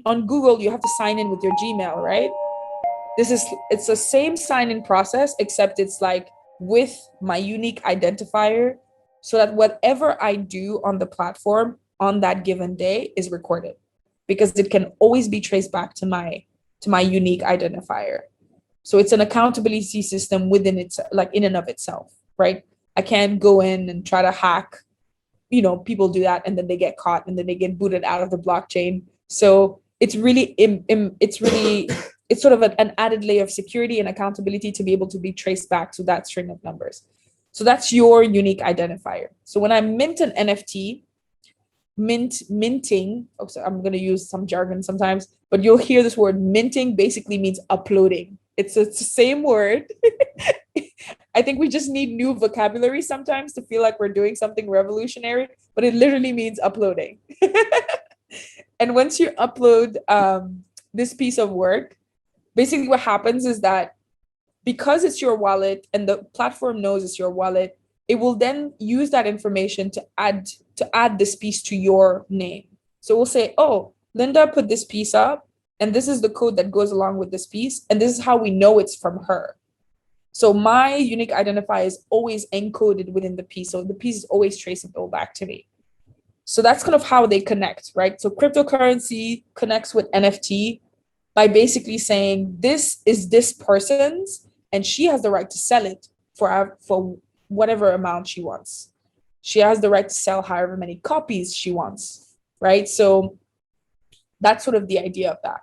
on Google, you have to sign in with your Gmail, right? It's the same sign-in process, except it's like with my unique identifier, so that whatever I do on the platform on that given day is recorded, because it can always be traced back to my unique identifier. So it's an accountability system within its, like, in and of itself, right? I can't go in and try to hack. People do that and then they get caught and then they get booted out of the blockchain. So it's sort of an added layer of security and accountability to be able to be traced back to that string of numbers. So that's your unique identifier. So when I mint an NFT, minting, oh, so I'm going to use some jargon sometimes, but you'll hear this word minting basically means uploading. It's the same word. I think we just need new vocabulary sometimes to feel like we're doing something revolutionary, but it literally means uploading. And once you upload this piece of work, basically what happens is that because it's your wallet and the platform knows it's your wallet, it will then use that information to add this piece to your name. So we'll say, oh, Linda put this piece up, and this is the code that goes along with this piece, and this is how we know it's from her. So my unique identifier is always encoded within the piece. So the piece is always traceable back to me. So that's kind of how they connect, right? So cryptocurrency connects with NFT by basically saying this is this person's, and she has the right to sell it for whatever amount she wants. She has the right to sell however many copies she wants, right? So that's sort of the idea of that.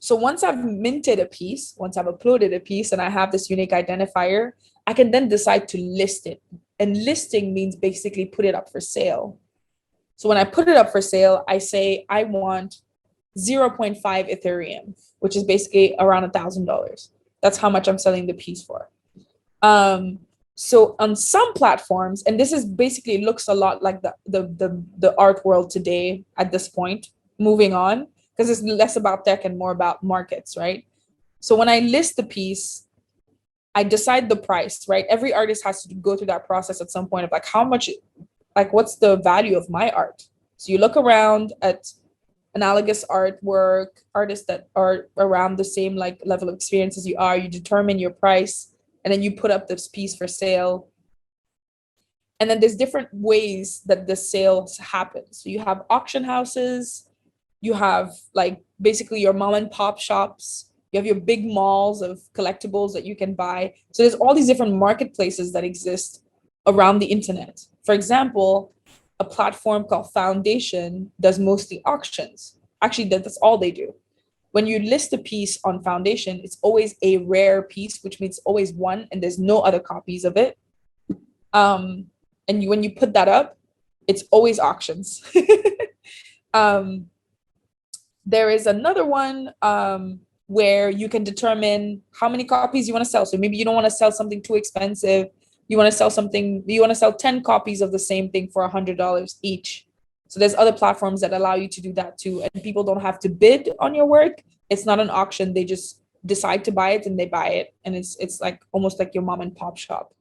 So once I've minted a piece, once I've uploaded a piece and I have this unique identifier, I can then decide to list it. And listing means basically put it up for sale. So when I put it up for sale, I say I want 0.5 Ethereum, which is basically around $1,000. That's how much I'm selling the piece for. So on some platforms, and this is basically looks a lot like the art world today at this point, moving on, because it's less about tech and more about markets, right? So when I list the piece, I decide the price, right? Every artist has to go through that process at some point of like how much, like what's the value of my art? So you look around at analogous artwork, artists that are around the same like level of experience as you are, you determine your price, and then you put up this piece for sale. And then there's different ways that the sales happen. So you have auction houses, you have like basically your mom and pop shops, you have your big malls of collectibles that you can buy. So there's all these different marketplaces that exist around the internet. For example, a platform called Foundation does mostly auctions. Actually, that's all they do. When you list a piece on Foundation, it's always a rare piece, which means always one, and there's no other copies of it. And when you put that up, it's always auctions. There is another one where you can determine how many copies you want to sell. So maybe you don't want to sell something too expensive. You want to sell 10 copies of the same thing for $100 each. So there's other platforms that allow you to do that too. And people don't have to bid on your work. It's not an auction. They just decide to buy it and they buy it. And it's like almost like your mom and pop shop.